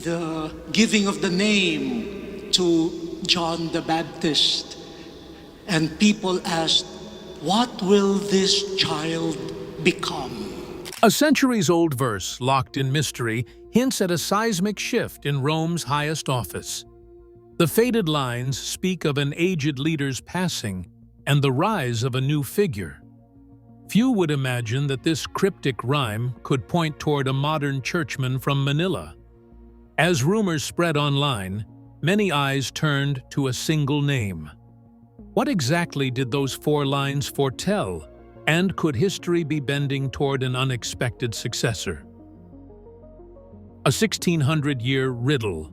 the giving of the name to John the Baptist. And people asked, what will this child become? A centuries-old verse, locked in mystery, hints at a seismic shift in Rome's highest office. The faded lines speak of an aged leader's passing and the rise of a new figure. Few would imagine that this cryptic rhyme could point toward a modern churchman from Manila. As rumors spread online, many eyes turned to a single name. What exactly did those 4 lines foretell, and could history be bending toward an unexpected successor? A 1600-year riddle.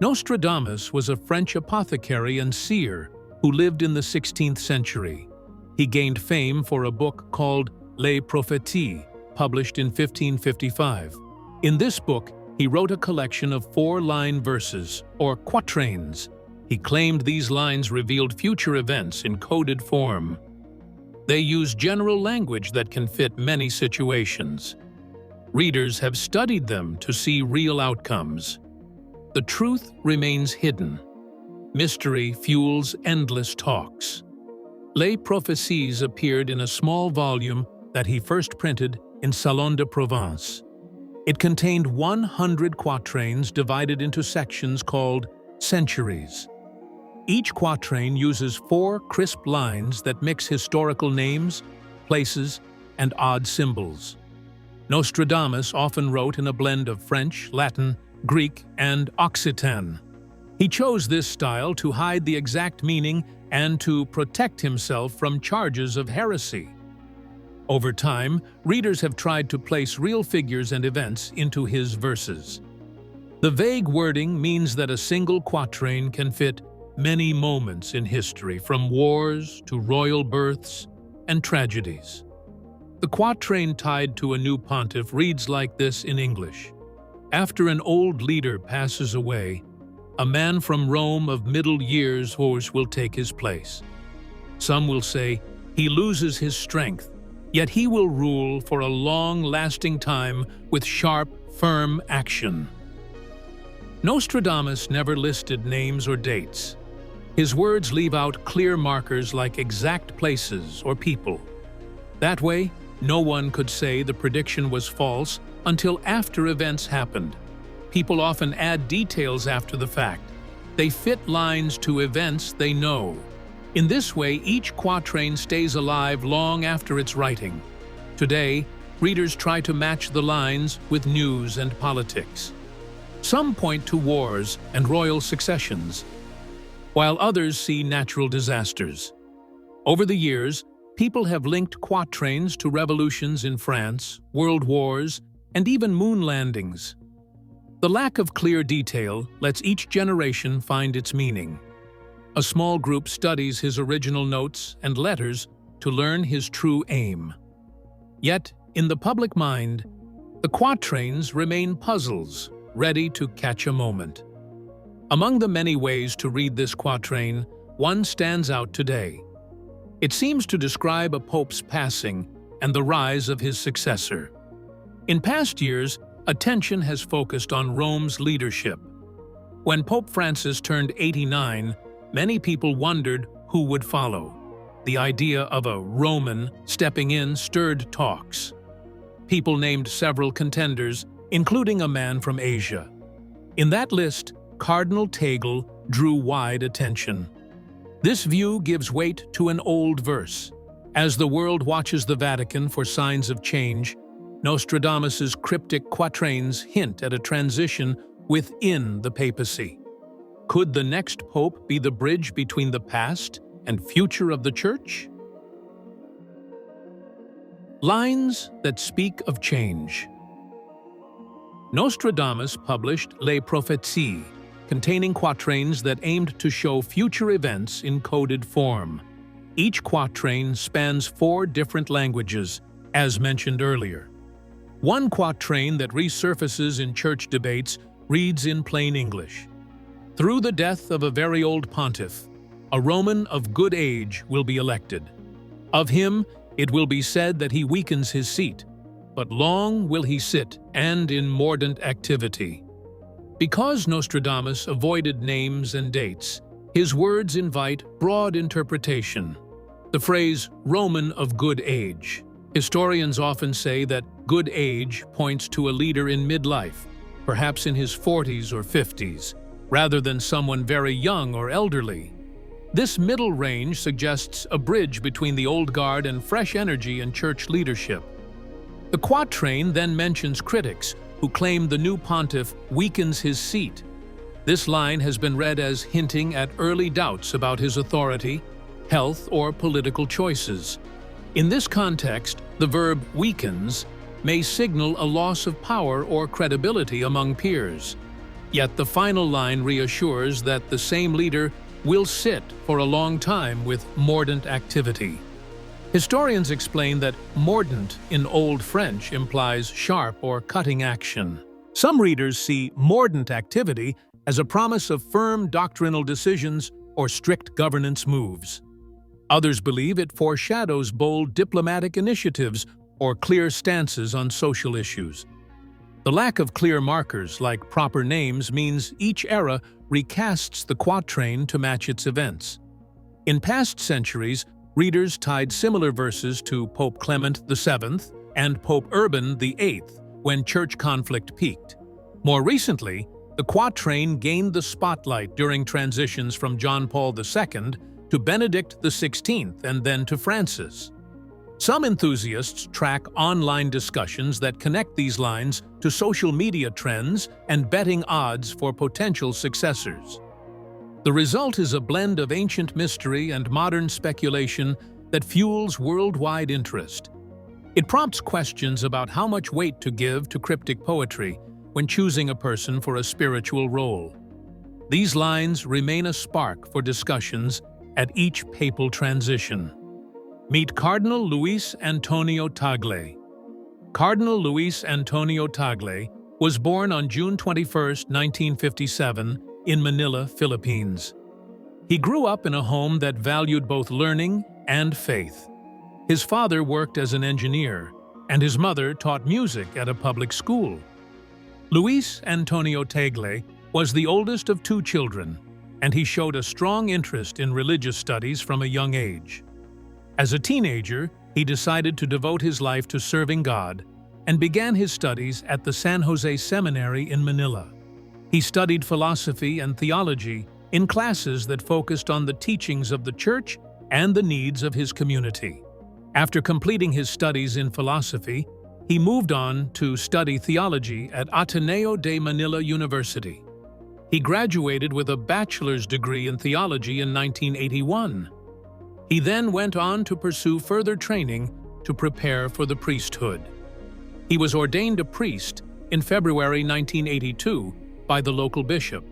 Nostradamus was a French apothecary and seer who lived in the 16th century. He gained fame for a book called Les Prophéties, published in 1555. In this book, he wrote a collection of 4-line verses, or quatrains. He claimed these lines revealed future events in coded form. They use general language that can fit many situations. Readers have studied them to see real outcomes. The truth remains hidden. Mystery fuels endless talks. Les Prophéties appeared in a small volume that he first printed in Salon de Provence. It contained 100 quatrains divided into sections called centuries. Each quatrain uses 4 crisp lines that mix historical names, places, and odd symbols. Nostradamus often wrote in a blend of French, Latin, Greek, and Occitan. He chose this style to hide the exact meaning and to protect himself from charges of heresy. Over time, readers have tried to place real figures and events into his verses. The vague wording means that a single quatrain can fit many moments in history, from wars to royal births and tragedies. The quatrain tied to a new pontiff reads like this in English. After an old leader passes away, a man from Rome of middle years will take his place. Some will say he loses his strength, yet he will rule for a long-lasting time with sharp, firm action. Nostradamus never listed names or dates. His words leave out clear markers like exact places or people. That way, no one could say the prediction was false until after events happened. People often add details after the fact. They fit lines to events they know. In this way, each quatrain stays alive long after its writing. Today, readers try to match the lines with news and politics. Some point to wars and royal successions, while others see natural disasters. Over the years, people have linked quatrains to revolutions in France, world wars, and even moon landings. The lack of clear detail lets each generation find its meaning. A small group studies his original notes and letters to learn his true aim. Yet, in the public mind, the quatrains remain puzzles, ready to catch a moment. Among the many ways to read this quatrain, one stands out today. It seems to describe a pope's passing and the rise of his successor. In past years, attention has focused on Rome's leadership. When Pope Francis turned 89, many people wondered who would follow. The idea of a Roman stepping in stirred talks. People named several contenders, including a man from Asia. In that list, Cardinal Tagle drew wide attention. This view gives weight to an old verse. As the world watches the Vatican for signs of change, Nostradamus's cryptic quatrains hint at a transition within the papacy. Could the next pope be the bridge between the past and future of the Church? Lines that speak of change. Nostradamus published Les Prophéties, containing quatrains that aimed to show future events in coded form. Each quatrain spans 4 different languages, as mentioned earlier. One quatrain that resurfaces in church debates reads in plain English. Through the death of a very old pontiff, a Roman of good age will be elected. Of him, it will be said that he weakens his seat, but long will he sit and in mordant activity. Because Nostradamus avoided names and dates, his words invite broad interpretation. The phrase Roman of good age. Historians often say that good age points to a leader in midlife, perhaps in his 40s or 50s, rather than someone very young or elderly. This middle range suggests a bridge between the old guard and fresh energy in church leadership. The quatrain then mentions critics who claim the new pontiff weakens his seat. This line has been read as hinting at early doubts about his authority, health, or political choices. In this context, the verb weakens may signal a loss of power or credibility among peers. Yet the final line reassures that the same leader will sit for a long time with mordant activity. Historians explain that mordant in Old French implies sharp or cutting action. Some readers see mordant activity as a promise of firm doctrinal decisions or strict governance moves. Others believe it foreshadows bold diplomatic initiatives or clear stances on social issues. The lack of clear markers like proper names means each era recasts the quatrain to match its events. In past centuries, readers tied similar verses to Pope Clement VII and Pope Urban VIII when church conflict peaked. More recently, the quatrain gained the spotlight during transitions from John Paul II to Benedict XVI and then to Francis. Some enthusiasts track online discussions that connect these lines to social media trends and betting odds for potential successors. The result is a blend of ancient mystery and modern speculation that fuels worldwide interest. It prompts questions about how much weight to give to cryptic poetry when choosing a person for a spiritual role. These lines remain a spark for discussions at each papal transition. Meet Cardinal Luis Antonio Tagle. Cardinal Luis Antonio Tagle was born on June 21, 1957, in Manila, Philippines. He grew up in a home that valued both learning and faith. His father worked as an engineer, and his mother taught music at a public school. Luis Antonio Tagle was the oldest of 2 children, and he showed a strong interest in religious studies from a young age. As a teenager, he decided to devote his life to serving God and began his studies at the San Jose Seminary in Manila. He studied philosophy and theology in classes that focused on the teachings of the church and the needs of his community. After completing his studies in philosophy, he moved on to study theology at Ateneo de Manila University. He graduated with a bachelor's degree in theology in 1981. He then went on to pursue further training to prepare for the priesthood. He was ordained a priest in February 1982 by the local bishop.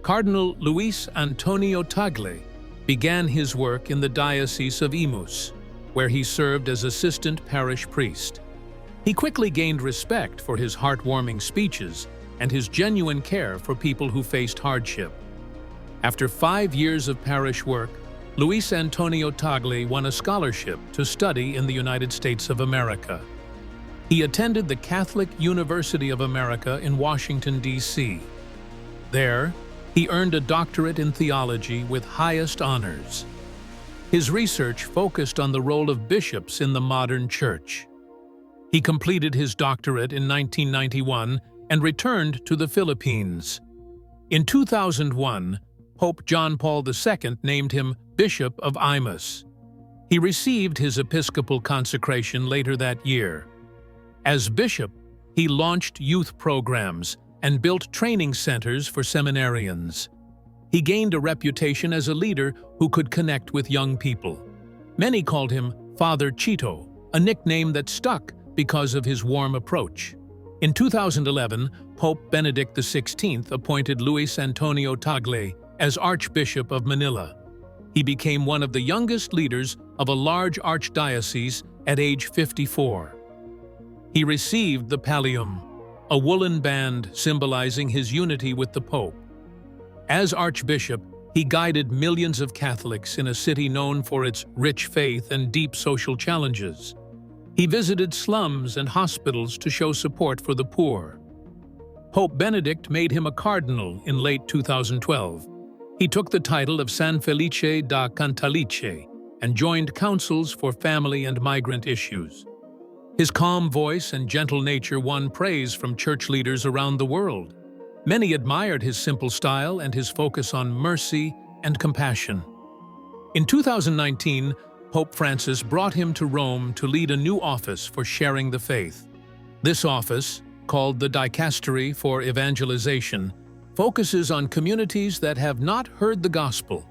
Cardinal Luis Antonio Tagle began his work in the Diocese of Imus, where he served as assistant parish priest. He quickly gained respect for his heartwarming speeches and his genuine care for people who faced hardship. After 5 years of parish work, Luis Antonio Tagle won a scholarship to study in the United States of America. He attended the Catholic University of America in Washington, D.C. There, he earned a doctorate in theology with highest honors. His research focused on the role of bishops in the modern church. He completed his doctorate in 1991 and returned to the Philippines. In 2001, Pope John Paul II named him Bishop of Imus. He received his episcopal consecration later that year. As bishop, he launched youth programs and built training centers for seminarians. He gained a reputation as a leader who could connect with young people. Many called him Father Chito, a nickname that stuck because of his warm approach. In 2011, Pope Benedict XVI appointed Luis Antonio Tagle as Archbishop of Manila. He became one of the youngest leaders of a large archdiocese at age 54. He received the pallium, a woolen band symbolizing his unity with the Pope. As Archbishop, he guided millions of Catholics in a city known for its rich faith and deep social challenges. He visited slums and hospitals to show support for the poor. Pope Benedict made him a cardinal in late 2012. He took the title of San Felice da Cantalice and joined councils for family and migrant issues. His calm voice and gentle nature won praise from church leaders around the world. Many admired his simple style and his focus on mercy and compassion. In 2019, Pope Francis brought him to Rome to lead a new office for sharing the faith. This office, called the Dicastery for Evangelization, focuses on communities that have not heard the gospel.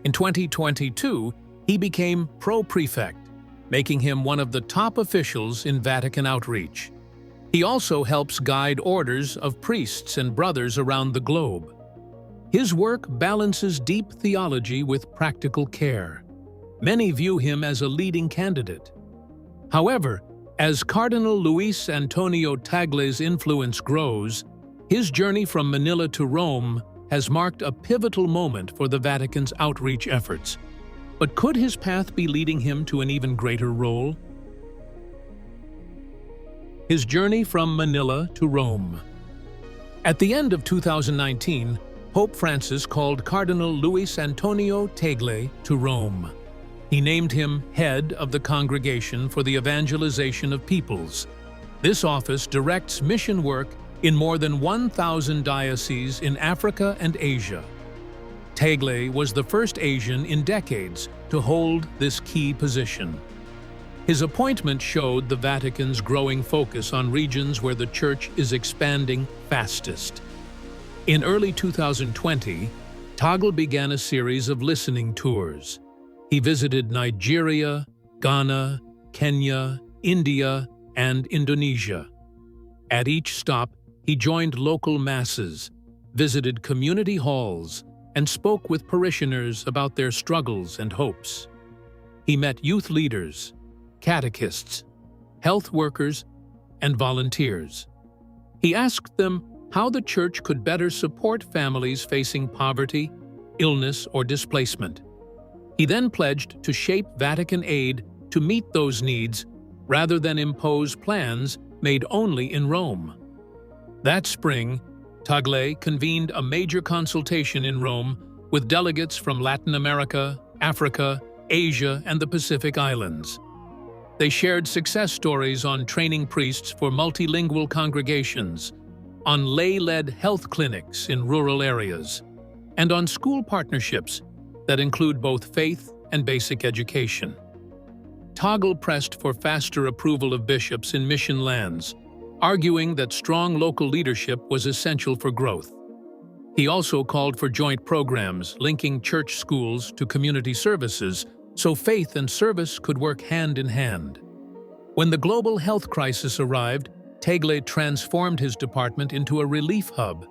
In 2022, he became pro-prefect, making him one of the top officials in Vatican outreach. He also helps guide orders of priests and brothers around the globe. His work balances deep theology with practical care. Many view him as a leading candidate. However, as Cardinal Luis Antonio Tagle's influence grows, his journey from Manila to Rome has marked a pivotal moment for the Vatican's outreach efforts. But could his path be leading him to an even greater role? His journey from Manila to Rome. At the end of 2019, Pope Francis called Cardinal Luis Antonio Tagle to Rome. He named him head of the Congregation for the Evangelization of Peoples. This office directs mission work in more than 1,000 dioceses in Africa and Asia. Tagle was the first Asian in decades to hold this key position. His appointment showed the Vatican's growing focus on regions where the Church is expanding fastest. In early 2020, Tagle began a series of listening tours. He visited Nigeria, Ghana, Kenya, India, and Indonesia. At each stop, he joined local masses, visited community halls, and spoke with parishioners about their struggles and hopes. He met youth leaders, catechists, health workers, and volunteers. He asked them how the Church could better support families facing poverty, illness, or displacement. He then pledged to shape Vatican aid to meet those needs rather than impose plans made only in Rome. That spring, Tagle convened a major consultation in Rome with delegates from Latin America, Africa, Asia, and the Pacific Islands. They shared success stories on training priests for multilingual congregations, on lay-led health clinics in rural areas, and on school partnerships that include both faith and basic education. Tagle pressed for faster approval of bishops in mission lands, arguing that strong local leadership was essential for growth. He also called for joint programs linking church schools to community services so faith and service could work hand in hand. When the global health crisis arrived, Tagle transformed his department into a relief hub.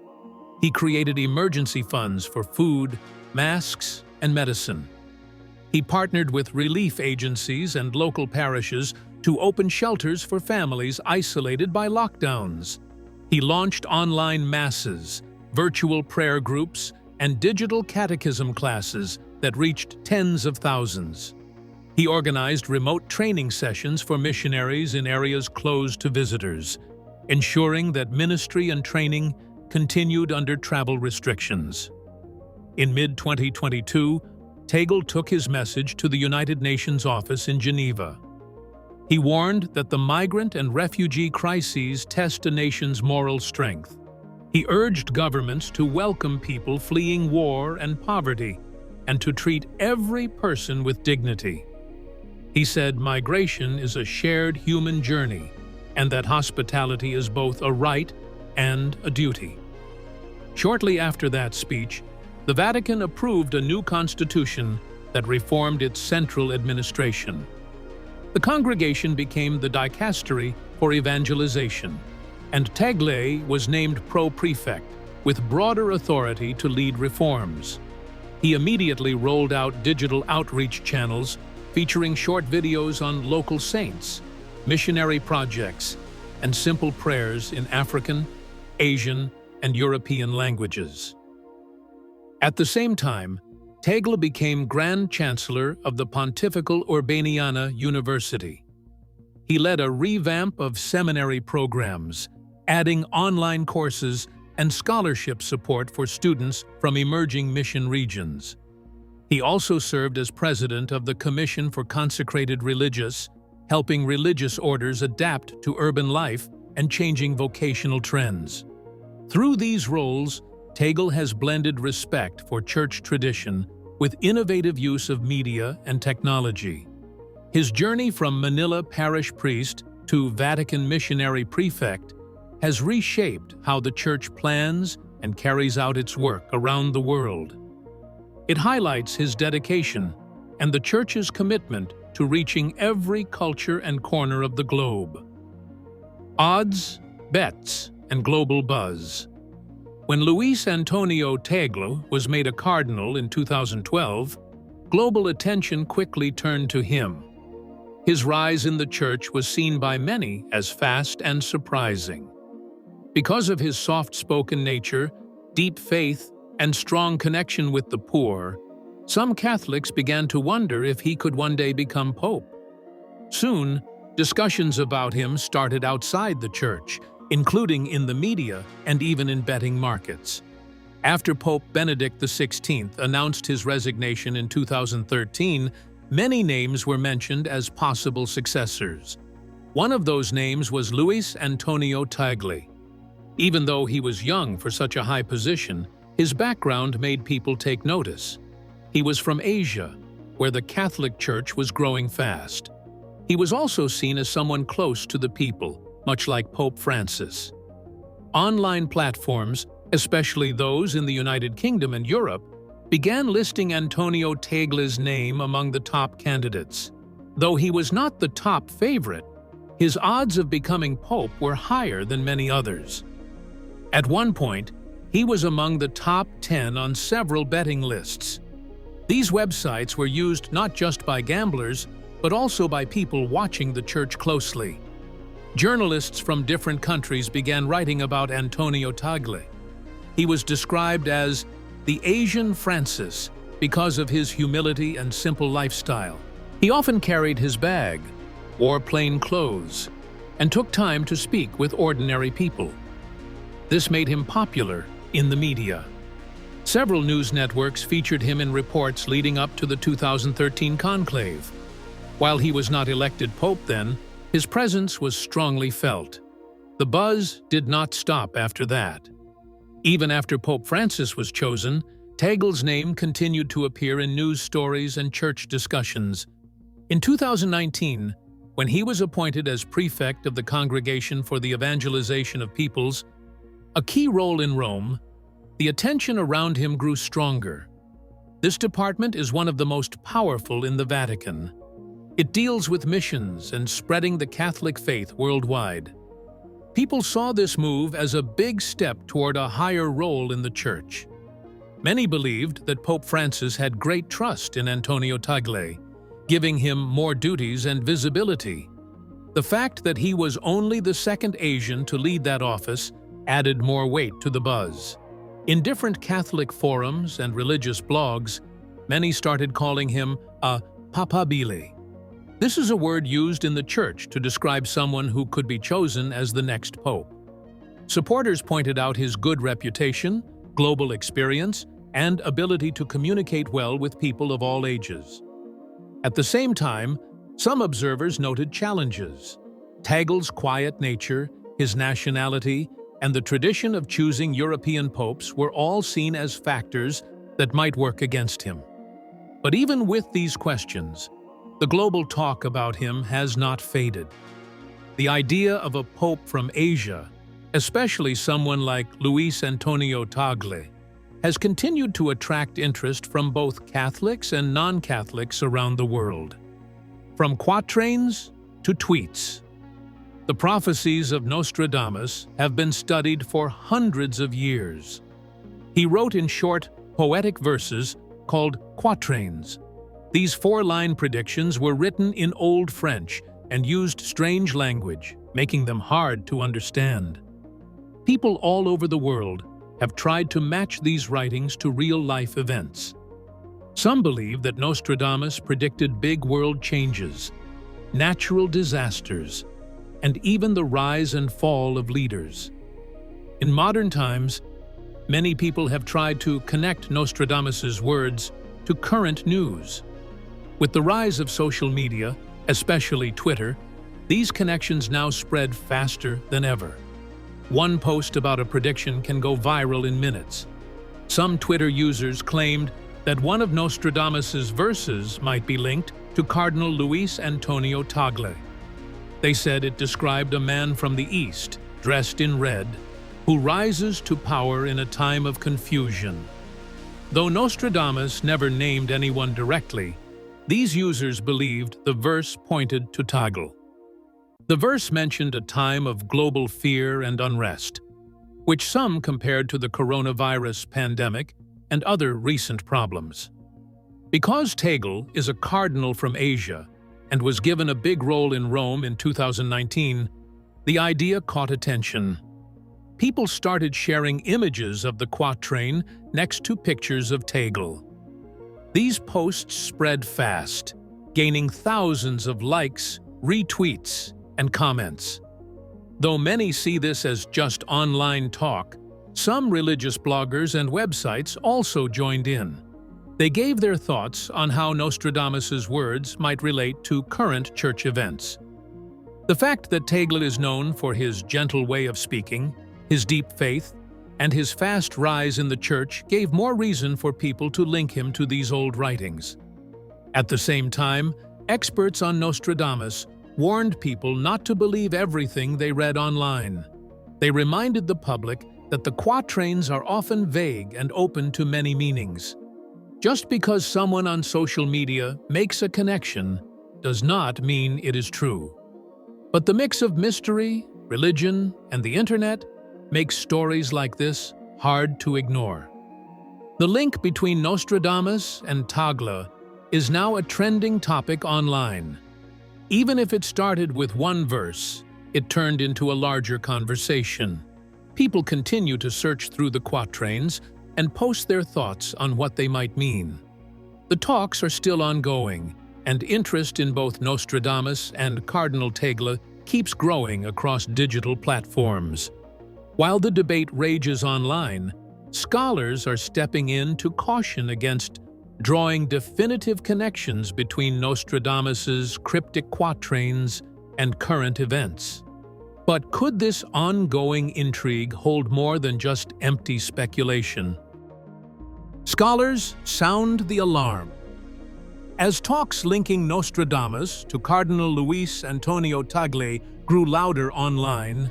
He created emergency funds for food, masks, and medicine. He partnered with relief agencies and local parishes to open shelters for families isolated by lockdowns. He launched online masses, virtual prayer groups, and digital catechism classes that reached tens of thousands. He organized remote training sessions for missionaries in areas closed to visitors, ensuring that ministry and training continued under travel restrictions. In mid-2022, Tagle took his message to the United Nations office in Geneva. He warned that the migrant and refugee crises test a nation's moral strength. He urged governments to welcome people fleeing war and poverty and to treat every person with dignity. He said migration is a shared human journey and that hospitality is both a right and a duty. Shortly after that speech, the Vatican approved a new constitution that reformed its central administration. The congregation became the Dicastery for Evangelization, and Tagle was named pro-prefect, with broader authority to lead reforms. He immediately rolled out digital outreach channels featuring short videos on local saints, missionary projects, and simple prayers in African, Asian, and European languages. At the same time, Tagle became Grand Chancellor of the Pontifical Urbaniana University. he led a revamp of seminary programs, adding online courses and scholarship support for students from emerging mission regions. He also served as president of the Commission for Consecrated Religious, helping religious orders adapt to urban life and changing vocational trends. Through these roles, Tagle has blended respect for church tradition with innovative use of media and technology. His journey from Manila parish priest to Vatican missionary prefect has reshaped how the church plans and carries out its work around the world. It highlights his dedication and the church's commitment to reaching every culture and corner of the globe. Odds, bets, and global buzz. When Luis Antonio Tagle was made a cardinal in 2012, global attention quickly turned to him. His rise in the church was seen by many as fast and surprising. Because of his soft-spoken nature, deep faith, and strong connection with the poor, some Catholics began to wonder if he could one day become pope. Soon, discussions about him started outside the church, including in the media and even in betting markets. After Pope Benedict XVI announced his resignation in 2013, many names were mentioned as possible successors. One of those names was Luis Antonio Tagle. Even though he was young for such a high position, his background made people take notice. He was from Asia, where the Catholic Church was growing fast. He was also seen as someone close to the people, much like Pope Francis. Online platforms, especially those in the United Kingdom and Europe, began listing Antonio Tagle's name among the top candidates. Though he was not the top favorite, his odds of becoming pope were higher than many others. At one point, he was among the top 10 on several betting lists. These websites were used not just by gamblers, but also by people watching the church closely. Journalists from different countries began writing about Antonio Tagle. He was described as the Asian Francis because of his humility and simple lifestyle. He often carried his bag, wore plain clothes, and took time to speak with ordinary people. This made him popular in the media. Several news networks featured him in reports leading up to the 2013 conclave. While he was not elected pope then, his presence was strongly felt. The buzz did not stop after that. Even after Pope Francis was chosen, Tagle's name continued to appear in news stories and church discussions. In 2019, when he was appointed as prefect of the Congregation for the Evangelization of Peoples, a key role in Rome, the attention around him grew stronger. This department is one of the most powerful in the Vatican. It deals with missions and spreading the Catholic faith worldwide. People saw this move as a big step toward a higher role in the church. Many believed that Pope Francis had great trust in Antonio Tagle, giving him more duties and visibility. The fact that he was only the second Asian to lead that office added more weight to the buzz. In different Catholic forums and religious blogs, many started calling him a papabile. This is a word used in the church to describe someone who could be chosen as the next pope. Supporters pointed out his good reputation, global experience, and ability to communicate well with people of all ages. At the same time, some observers noted challenges. Tagle's quiet nature, his nationality, and the tradition of choosing European popes were all seen as factors that might work against him. But even with these questions, the global talk about him has not faded. The idea of a pope from Asia, especially someone like Luis Antonio Tagle, has continued to attract interest from both Catholics and non-Catholics around the world. From quatrains to tweets, the prophecies of Nostradamus have been studied for hundreds of years. He wrote in short, poetic verses called quatrains. These four-line predictions were written in Old French and used strange language, making them hard to understand. People all over the world have tried to match these writings to real-life events. Some believe that Nostradamus predicted big world changes, natural disasters, and even the rise and fall of leaders. In modern times, many people have tried to connect Nostradamus's words to current news. With the rise of social media, especially Twitter, these connections now spread faster than ever. One post about a prediction can go viral in minutes. Some Twitter users claimed that one of Nostradamus's verses might be linked to Cardinal Luis Antonio Tagle. They said it described a man from the East, dressed in red, who rises to power in a time of confusion. Though Nostradamus never named anyone directly, these users believed the verse pointed to Tagle. The verse mentioned a time of global fear and unrest, which some compared to the coronavirus pandemic and other recent problems. Because Tagle is a cardinal from Asia and was given a big role in Rome in 2019, the idea caught attention. People started sharing images of the quatrain next to pictures of Tagle. These posts spread fast, gaining thousands of likes, retweets, and comments. Though many see this as just online talk, some religious bloggers and websites also joined in. They gave their thoughts on how Nostradamus's words might relate to current church events. The fact that Tagle is known for his gentle way of speaking, his deep faith, and his fast rise in the church gave more reason for people to link him to these old writings. At the same time, experts on Nostradamus warned people not to believe everything they read online. They reminded the public that the quatrains are often vague and open to many meanings. Just because someone on social media makes a connection does not mean it is true. But the mix of mystery, religion, and the internet makes stories like this hard to ignore. The link between Nostradamus and Tagle is now a trending topic online. Even if it started with one verse, it turned into a larger conversation. People continue to search through the quatrains and post their thoughts on what they might mean. The talks are still ongoing, and interest in both Nostradamus and Cardinal Tagle keeps growing across digital platforms. While the debate rages online, scholars are stepping in to caution against drawing definitive connections between Nostradamus's cryptic quatrains and current events. But could this ongoing intrigue hold more than just empty speculation? Scholars sound the alarm. As talks linking Nostradamus to Cardinal Luis Antonio Tagle grew louder online,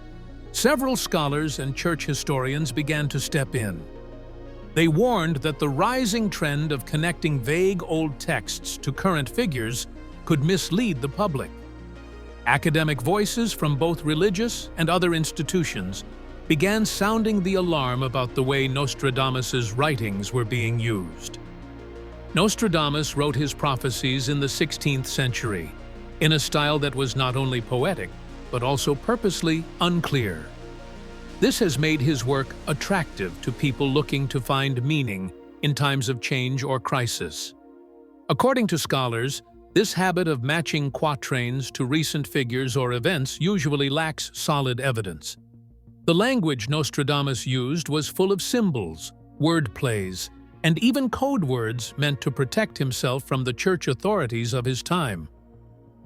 several scholars and church historians began to step in. They warned that the rising trend of connecting vague old texts to current figures could mislead the public. Academic voices from both religious and other institutions began sounding the alarm about the way Nostradamus's writings were being used. Nostradamus wrote his prophecies in the 16th century, in a style that was not only poetic, but also purposely unclear. This has made his work attractive to people looking to find meaning in times of change or crisis. According to scholars, this habit of matching quatrains to recent figures or events usually lacks solid evidence. The language Nostradamus used was full of symbols, word plays, and even code words meant to protect himself from the church authorities of his time.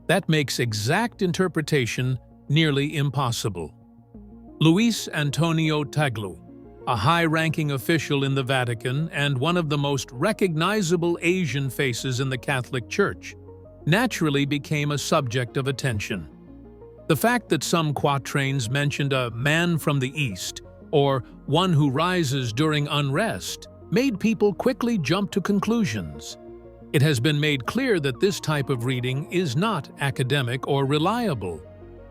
That makes exact interpretation nearly impossible. Luis Antonio Tagle, a high-ranking official in the Vatican and one of the most recognizable Asian faces in the Catholic Church, naturally became a subject of attention. The fact that some quatrains mentioned a man from the East or one who rises during unrest made people quickly jump to conclusions. It has been made clear that this type of reading is not academic or reliable.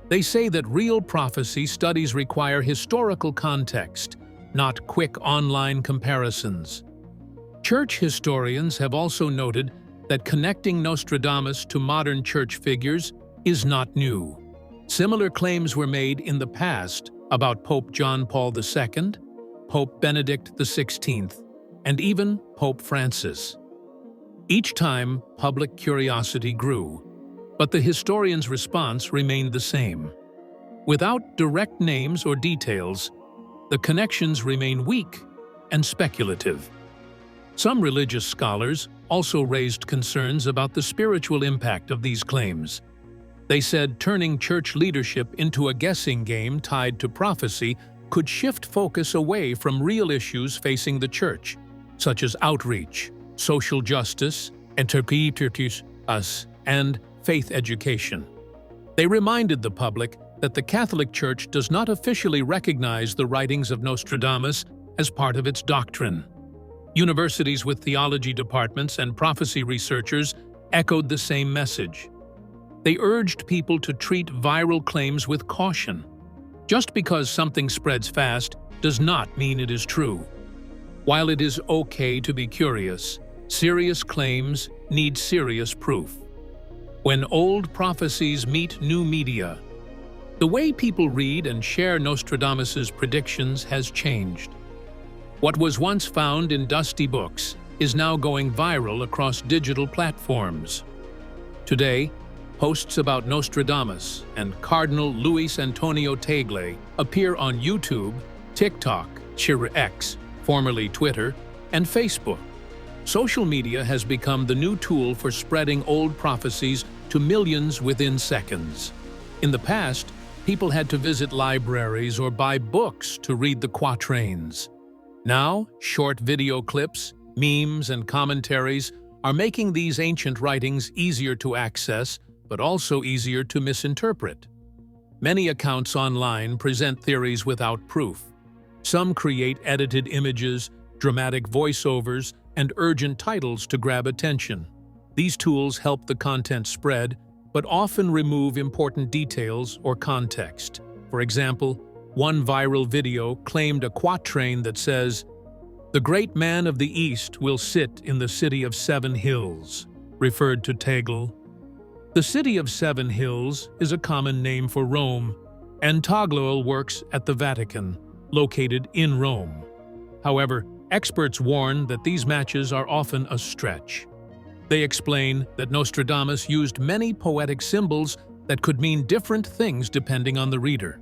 They say that real prophecy studies require historical context, not quick online comparisons. Church historians have also noted that connecting Nostradamus to modern church figures is not new. Similar claims were made in the past about Pope John Paul II, Pope Benedict XVI, and even Pope Francis. Each time, public curiosity grew. But the historian's response remained the same. Without direct names or details, the connections remain weak and speculative. Some religious scholars also raised concerns about the spiritual impact of these claims. They said turning church leadership into a guessing game tied to prophecy could shift focus away from real issues facing the church, such as outreach, social justice, and faith education. They reminded the public that the Catholic Church does not officially recognize the writings of Nostradamus as part of its doctrine. Universities with theology departments and prophecy researchers echoed the same message. They urged people to treat viral claims with caution. Just because something spreads fast does not mean it is true. While it is okay to be curious, serious claims need serious proof. When old prophecies meet new media, the way people read and share Nostradamus's predictions has changed. What was once found in dusty books is now going viral across digital platforms. Today, posts about Nostradamus and Cardinal Luis Antonio Tagle appear on YouTube, TikTok, X, formerly Twitter, and Facebook. Social media has become the new tool for spreading old prophecies to millions within seconds. In the past, people had to visit libraries or buy books to read the quatrains. Now, short video clips, memes, and commentaries are making these ancient writings easier to access, but also easier to misinterpret. Many accounts online present theories without proof. Some create edited images, dramatic voiceovers, and urgent titles to grab attention. These tools help the content spread, but often remove important details or context. For example, one viral video claimed a quatrain that says, "The great man of the East will sit in the city of 7 hills," referred to Tagle. The city of 7 hills is a common name for Rome, and Tagle works at the Vatican, located in Rome. However, experts warn that these matches are often a stretch. They explain that Nostradamus used many poetic symbols that could mean different things depending on the reader.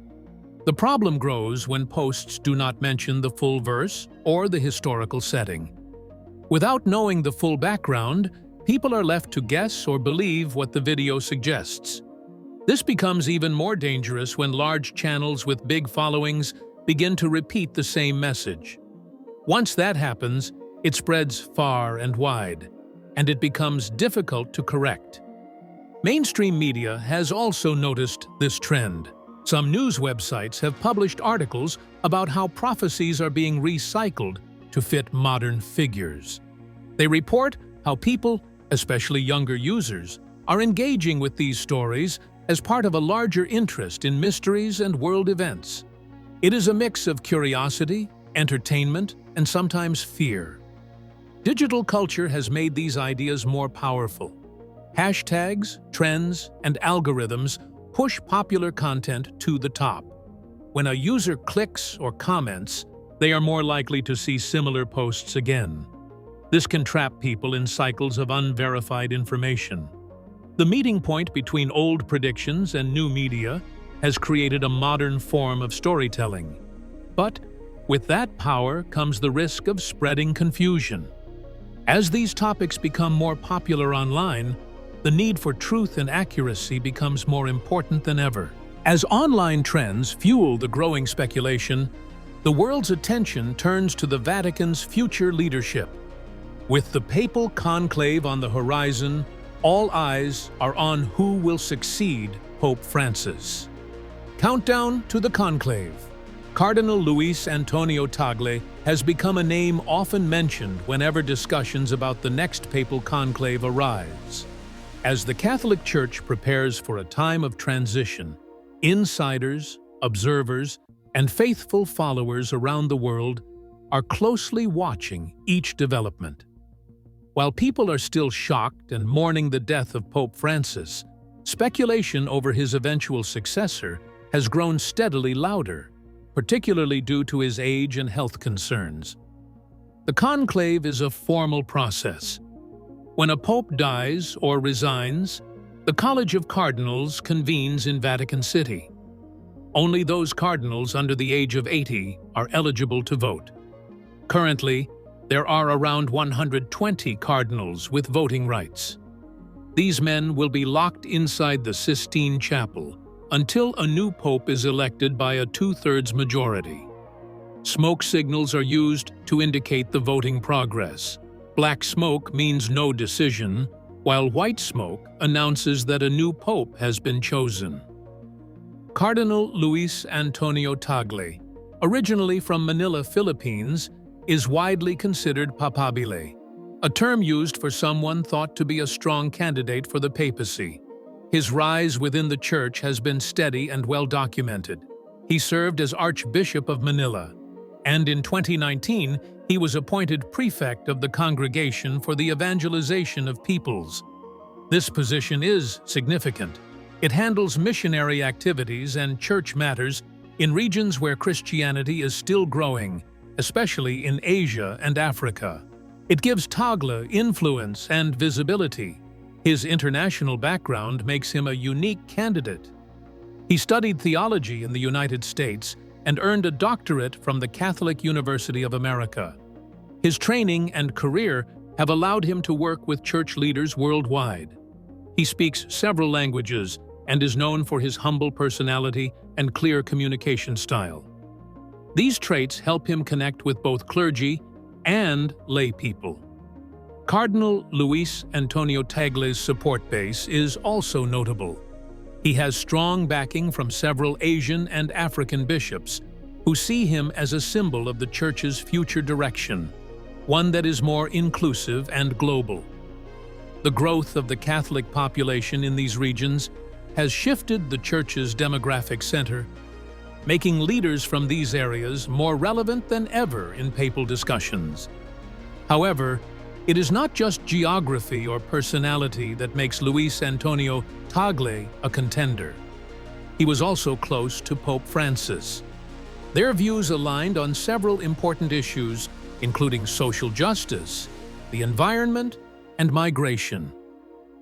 The problem grows when posts do not mention the full verse or the historical setting. Without knowing the full background, people are left to guess or believe what the video suggests. This becomes even more dangerous when large channels with big followings begin to repeat the same message. Once that happens, it spreads far and wide, and it becomes difficult to correct. Mainstream media has also noticed this trend. Some news websites have published articles about how prophecies are being recycled to fit modern figures. They report how people, especially younger users, are engaging with these stories as part of a larger interest in mysteries and world events. It is a mix of curiosity, entertainment, and sometimes fear. Digital culture has made these ideas more powerful. Hashtags, trends, and algorithms push popular content to the top. When a user clicks or comments, they are more likely to see similar posts again. This can trap people in cycles of unverified information. The meeting point between old predictions and new media has created a modern form of storytelling. But with that power comes the risk of spreading confusion. As these topics become more popular online, the need for truth and accuracy becomes more important than ever. As online trends fuel the growing speculation, the world's attention turns to the Vatican's future leadership. With the papal conclave on the horizon, all eyes are on who will succeed Pope Francis. Countdown to the conclave. Cardinal Luis Antonio Tagle has become a name often mentioned whenever discussions about the next papal conclave arise. As the Catholic Church prepares for a time of transition, insiders, observers, and faithful followers around the world are closely watching each development. While people are still shocked and mourning the death of Pope Francis, speculation over his eventual successor has grown steadily louder, particularly due to his age and health concerns. The conclave is a formal process. When a pope dies or resigns, The College of Cardinals convenes in Vatican City. Only those cardinals under the age of 80 are eligible to vote. Currently, there are around 120 cardinals with voting rights. These men will be locked inside the Sistine Chapel until a new pope is elected by a two-thirds majority. Smoke signals are used to indicate the voting progress. Black smoke means no decision, while white smoke announces that a new pope has been chosen. Cardinal Luis Antonio Tagle, originally from Manila, Philippines, is widely considered papabile, a term used for someone thought to be a strong candidate for the papacy. His rise within the church has been steady and well documented. He served as Archbishop of Manila, and in 2019, he was appointed prefect of the Congregation for the Evangelization of Peoples. This position is significant. It handles missionary activities and church matters in regions where Christianity is still growing, especially in Asia and Africa. It gives Tagle influence and visibility. His international background makes him a unique candidate. He studied theology in the United States and earned a doctorate from the Catholic University of America. His training and career have allowed him to work with church leaders worldwide. He speaks several languages and is known for his humble personality and clear communication style. These traits help him connect with both clergy and lay people. Cardinal Luis Antonio Tagle's support base is also notable. He has strong backing from several Asian and African bishops who see him as a symbol of the Church's future direction, one that is more inclusive and global. The growth of the Catholic population in these regions has shifted the Church's demographic center, making leaders from these areas more relevant than ever in papal discussions. However, it is not just geography or personality that makes Luis Antonio Tagle a contender. He was also close to Pope Francis. Their views aligned on several important issues, including social justice, the environment, and migration.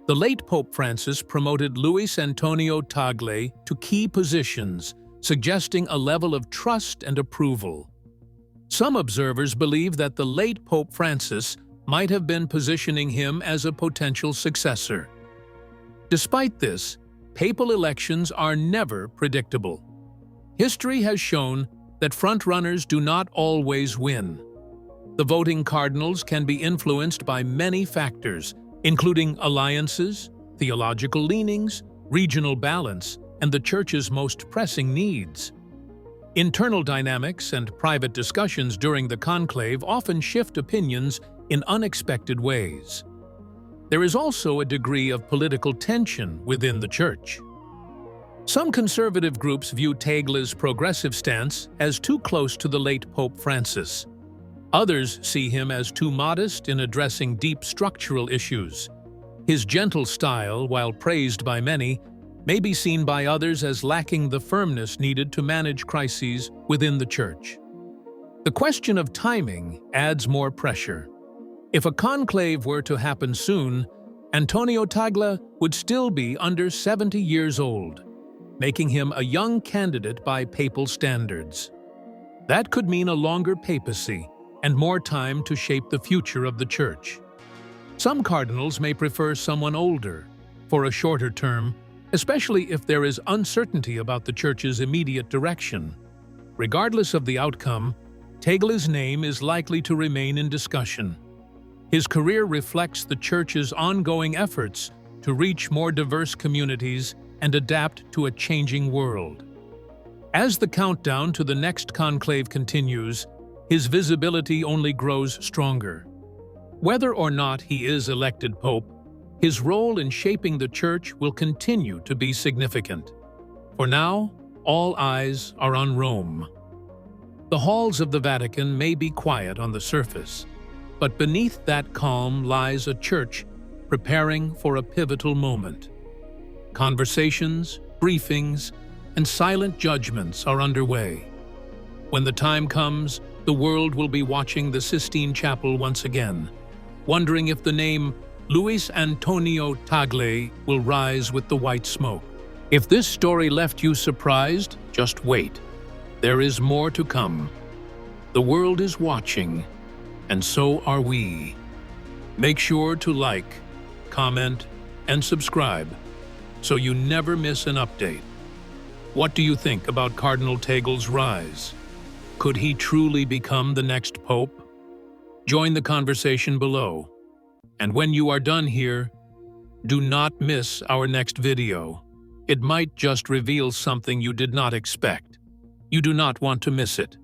The late Pope Francis promoted Luis Antonio Tagle to key positions, suggesting a level of trust and approval. Some observers believe that the late Pope Francis might have been positioning him as a potential successor. Despite this, papal elections are never predictable. History has shown that frontrunners do not always win. The voting cardinals can be influenced by many factors, including alliances, theological leanings, regional balance, and the Church's most pressing needs. Internal dynamics and private discussions during the conclave often shift opinions in unexpected ways. There is also a degree of political tension within the Church. Some conservative groups view Tagle's progressive stance as too close to the late Pope Francis. Others see him as too modest in addressing deep structural issues. His gentle style, while praised by many, may be seen by others as lacking the firmness needed to manage crises within the Church. The question of timing adds more pressure. If a conclave were to happen soon, Antonio Tagle would still be under 70 years old, making him a young candidate by papal standards. That could mean a longer papacy and more time to shape the future of the Church. Some cardinals may prefer someone older for a shorter term, especially if there is uncertainty about the Church's immediate direction. Regardless of the outcome, Tagle's name is likely to remain in discussion. His career reflects the Church's ongoing efforts to reach more diverse communities and adapt to a changing world. As the countdown to the next conclave continues, his visibility only grows stronger. Whether or not he is elected pope, his role in shaping the Church will continue to be significant. For now, all eyes are on Rome. The halls of the Vatican may be quiet on the surface, but beneath that calm lies a Church preparing for a pivotal moment. Conversations, briefings, and silent judgments are underway. When the time comes, the world will be watching the Sistine Chapel once again, wondering if the name Luis Antonio Tagle will rise with the white smoke. If this story left you surprised, just wait. There is more to come. The world is watching, and so are we. Make sure to like, comment, and subscribe so you never miss an update. What do you think about Cardinal Tagle's rise? Could he truly become the next pope? Join the conversation below. And when you are done here, do not miss our next video. It might just reveal something you did not expect. You do not want to miss it.